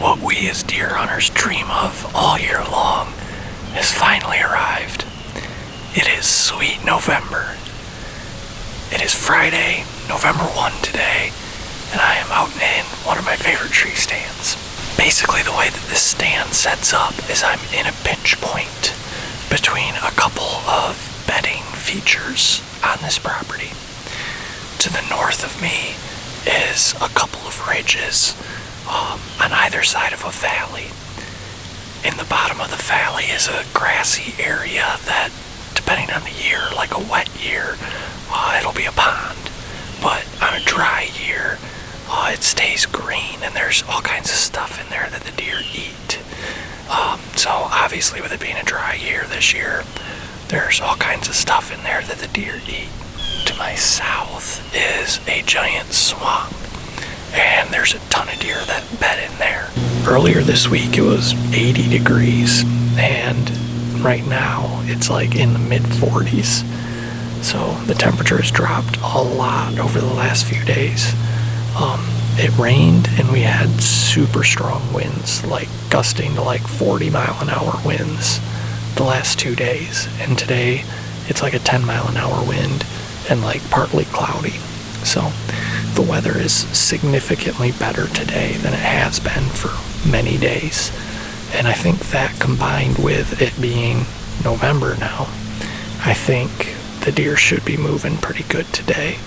what we as deer hunters dream of all year long has finally arrived. It is sweet November. It is Friday, November 1 today, and I am out in one of my favorite tree stands. Basically, the way that this stand sets up is I'm in a pinch point between a couple of bedding features on this property. To the north of me is a couple of ridges on either side of a valley. In the bottom of the valley is a grassy area that, depending on the year, like a wet year, it'll be a pond. But on a dry year, it stays green, and there's all kinds of stuff in there that the deer eat. So obviously, with it being a dry year this year, there's all kinds of stuff in there that the deer eat. To my south is a giant swamp, and there's a ton of deer that bed in there. Earlier this week it was 80 degrees, and right now it's like in the mid 40s. So the temperature has dropped a lot over the last few days. It rained, and we had super strong winds, like gusting to like 40-mile-an-hour winds the last 2 days. And today it's like a 10-mile-an-hour wind and like partly cloudy. So the weather is significantly better today than it has been for many days. And I think that, combined with it being November now, I think the deer should be moving pretty good today.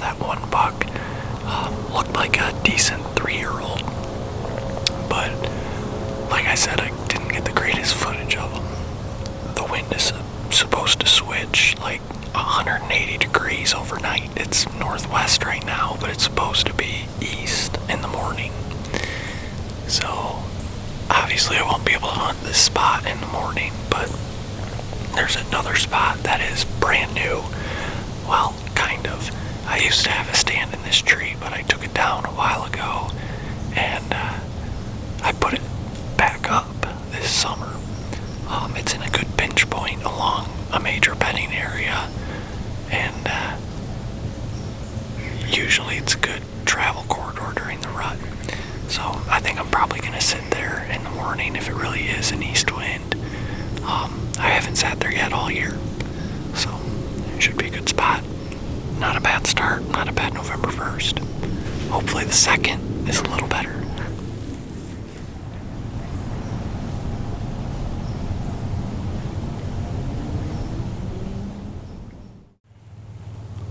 that one buck looked like a decent 3-year-old. But like I said, I didn't get the greatest footage of him. The wind is supposed to switch like 180 degrees overnight. It's northwest right now, but it's supposed to be east in the morning. So obviously I won't be able to hunt this spot in the morning, but there's another spot that is brand new. Well, kind of. I used to have a stand in this tree, but I took it down a while ago, and I put it back up this summer. It's in a good pinch point along a major bedding area, and usually it's a good travel corridor during the rut. So I think I'm probably going to sit there in the morning if it really is an east wind. I haven't sat there yet all year, so it should be a good spot. Not a bad start, not a bad November 1st. Hopefully the 2nd is a little better.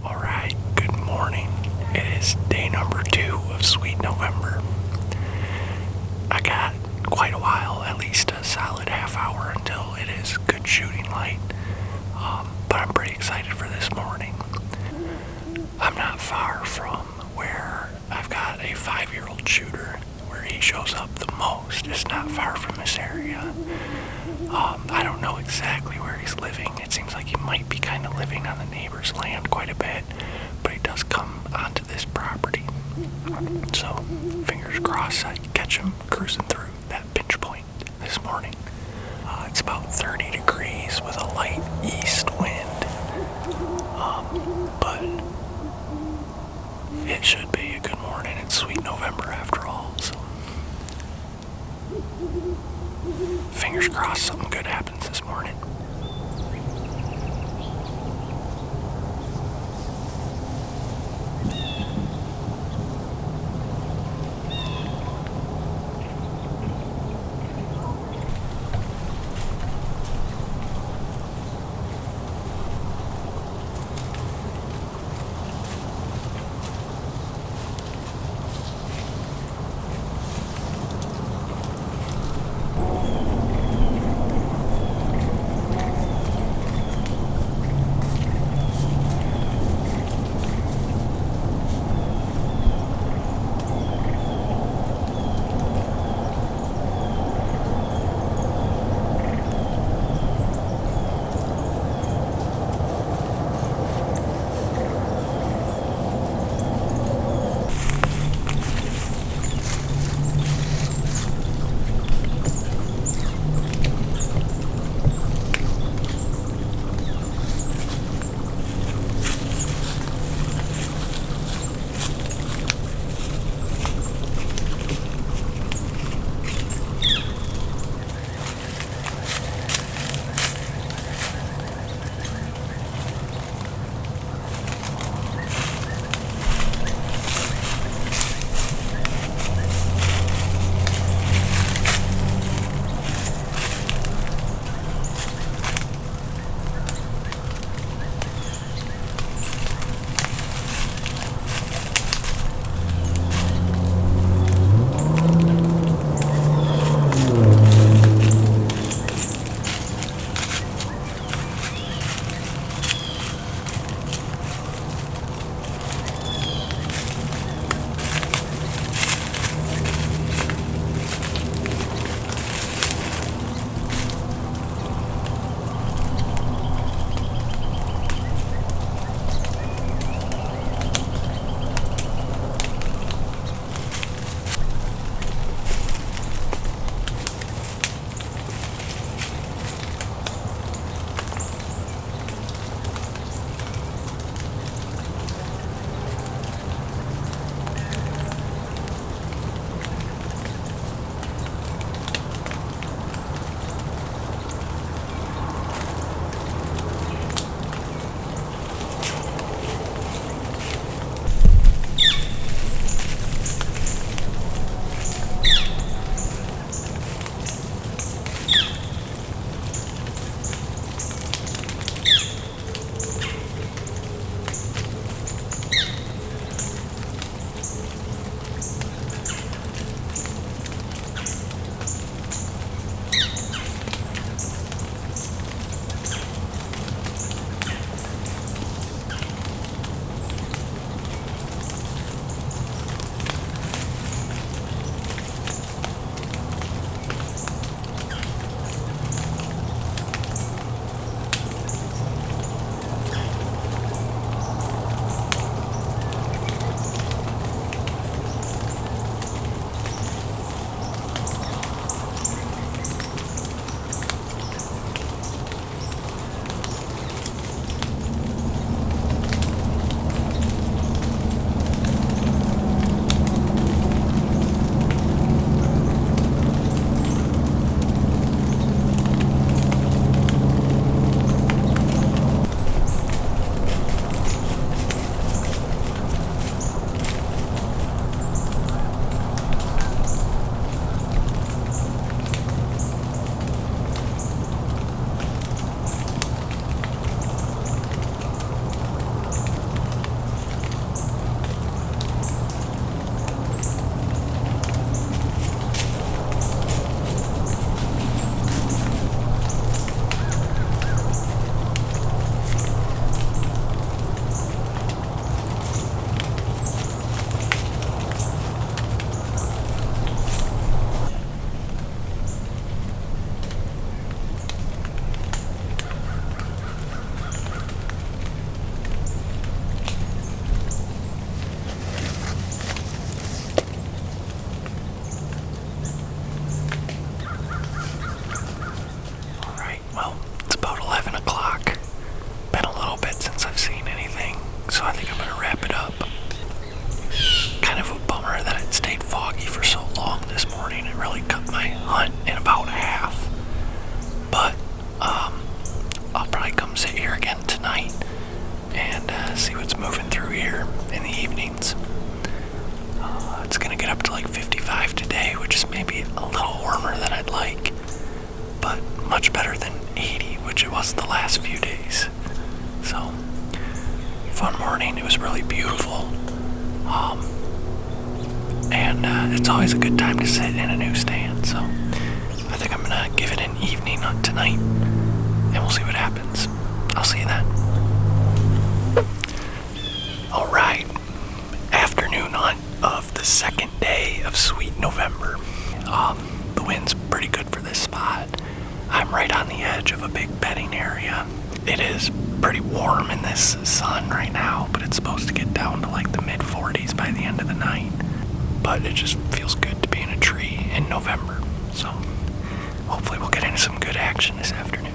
Alright, good morning. It is day number 2 of Sweet November. I got quite a while, at least a solid half hour until it is good shooting light. But I'm pretty excited for this morning. I'm not far from where I've got a 5-year-old shooter where he shows up the most. It's not far from this area. I don't know exactly where he's living. It seems like he might be kind of living on the neighbor's land quite a bit, but he does come onto this property. So, fingers crossed I catch him cruising through that pinch point this morning. It's about 30 degrees with a light east wind. But it should be a good morning. It's Sweet November after all, so fingers crossed something good happens this morning. up to like 55 today, which is maybe a little warmer than I'd like, but much better than 80, which it was the last few days. So, fun morning. It was really beautiful. And it's always a good time to sit in a newsstand, so I think I'm gonna give it an evening tonight, and we'll see what happens. I'll see you then. Alright, afternoon hunt of the second day of Sweet November. The wind's pretty good for this spot. I'm right on the edge of a big bedding area. It is pretty warm in this sun right now, but it's supposed to get down to like the mid-40s by the end of the night. But it just feels good to be in a tree in November, so hopefully we'll get into some good action this afternoon.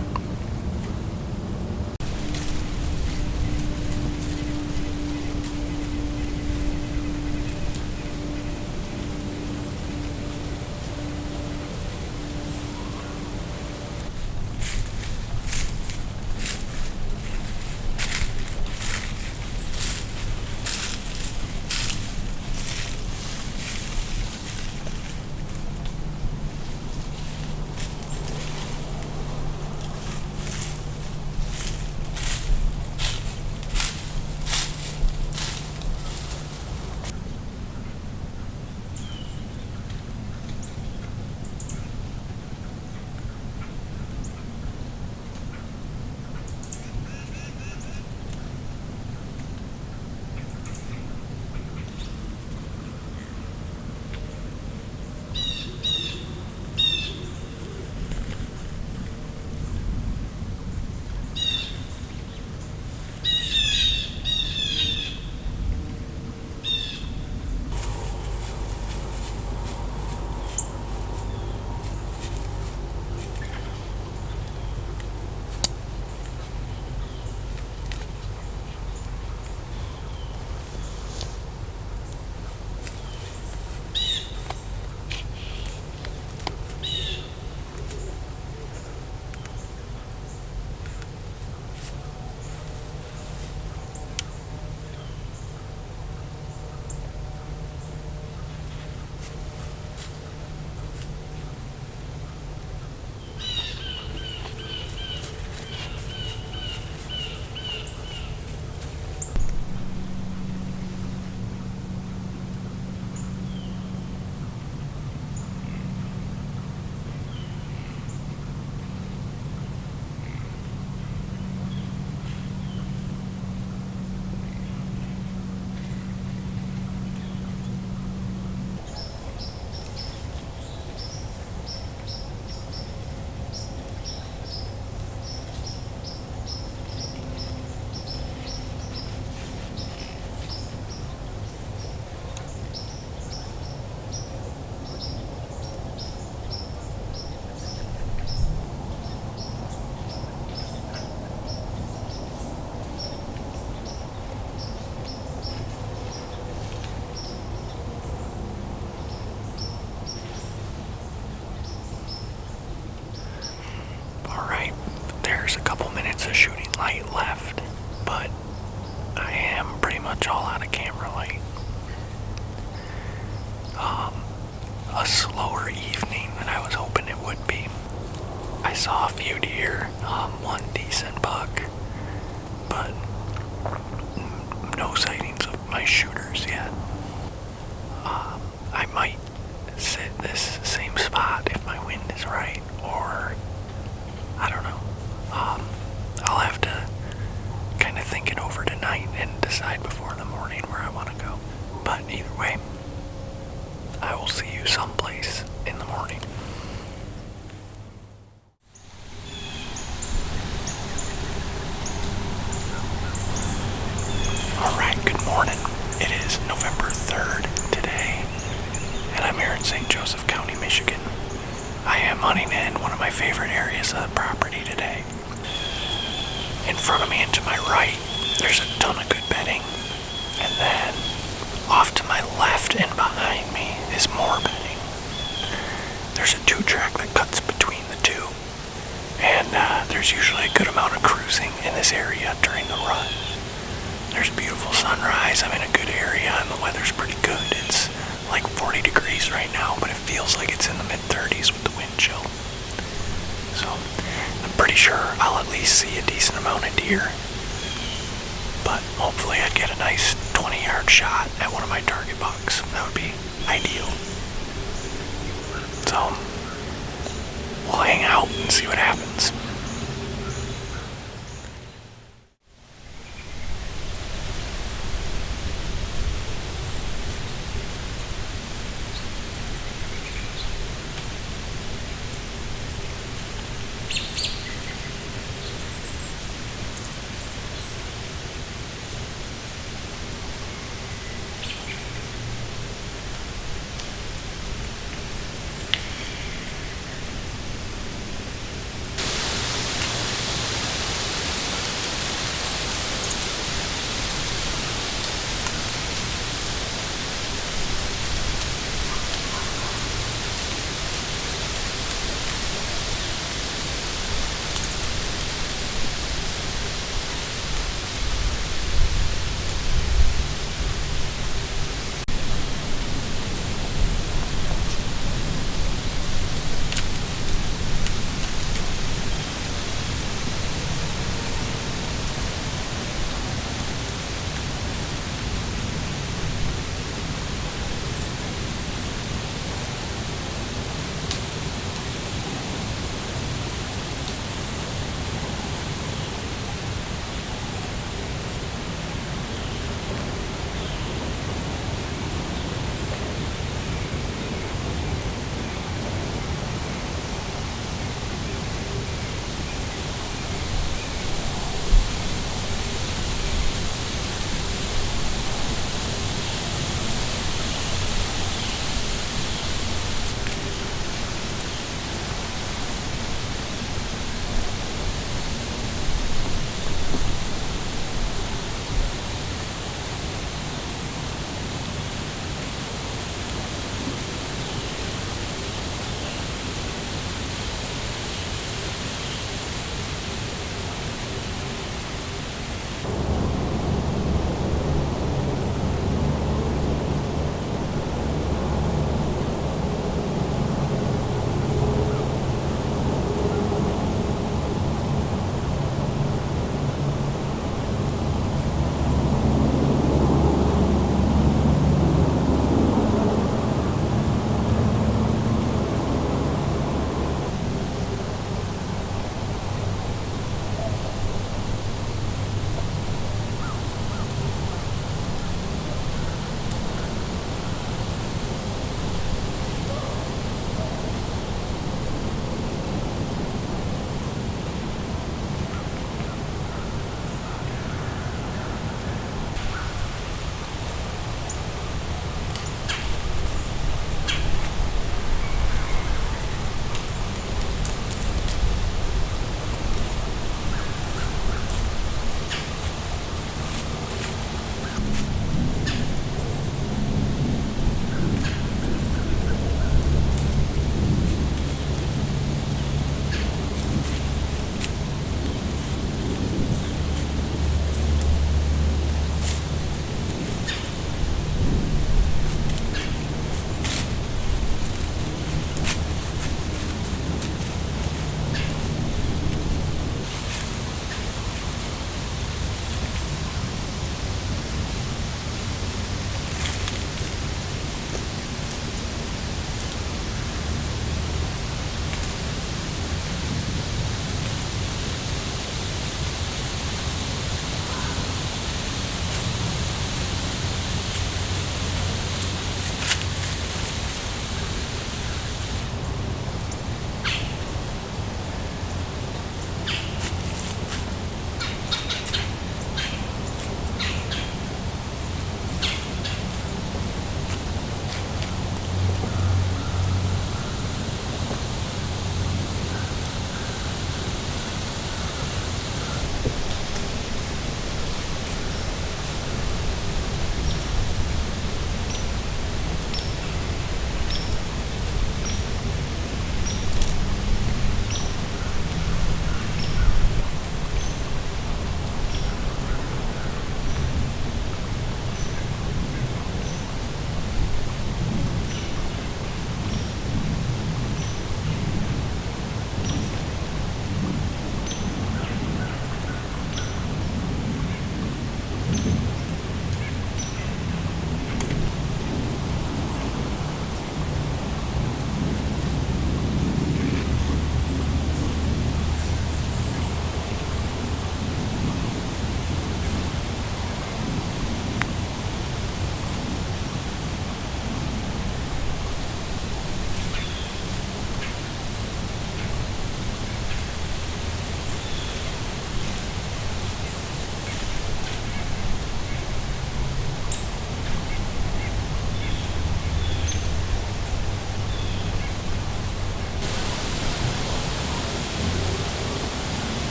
There's a couple minutes of shooting light left, but I am pretty much all out of camera light. A slower evening than I was hoping it would be. I saw a few deer, one decent buck, but no sightings of my shooters yet. I might sit this same spot if my wind is right, or I don't know. I'll have to kind of think it over tonight and decide before the morning where I want to go. But either way, I will see you someplace in the morning. Alright, good morning. It is November 3rd today, and I'm here in St. Joseph County, Michigan. I am hunting in one of my favorite areas of the property today. In front of me and to my right, there's a ton of good bedding. And then, off to my left and behind me is more bedding. There's a 2-track that cuts between the two. And there's usually a good amount of cruising in this area during the rut. There's a beautiful sunrise. I'm in a good area and the weather's pretty good. It's like 40 degrees down a deer. But hopefully I'd get a nice 20-yard shot at one of my target bucks. That would be ideal. So, we'll hang out and see what happens.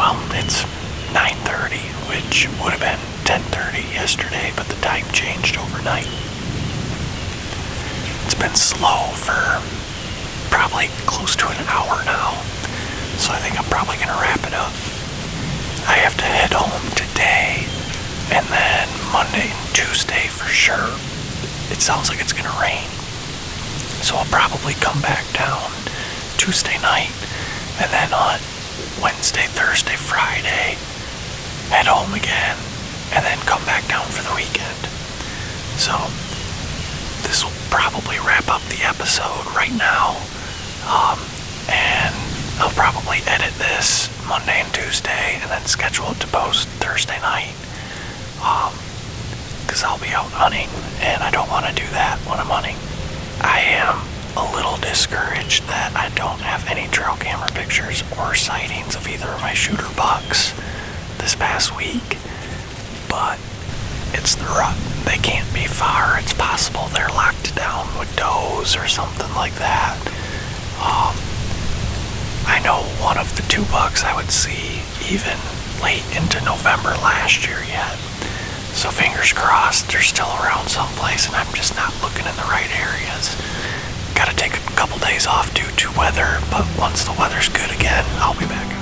well, it's 9:30, which would have been 10:30 yesterday, but the time changed overnight. It's been slow for probably close to an hour now, so I think I'm probably going to wrap it up. I have to head home today, and then Monday and Tuesday for sure. It sounds like it's going to rain, so I'll probably come back down Tuesday night, and then on Wednesday, Thursday, Friday, head home again, and then come back down for the weekend. So this will probably wrap up the episode right now, and I'll probably edit this Monday and Tuesday, and then schedule it to post Thursday night, because I'll be out hunting, and I don't want to do that when I'm hunting. I am a little discouraged that I don't have any trail camera pictures or sightings of either of my shooter bucks this past week, but it's the rut. They can't be far. It's possible they're locked down with does or something like that. I know one of the 2 bucks I would see even late into November last year yet. So fingers crossed they're still around someplace and I'm just not looking in the right areas. Gotta take a couple days off due to weather, but once the weather's good again, I'll be back.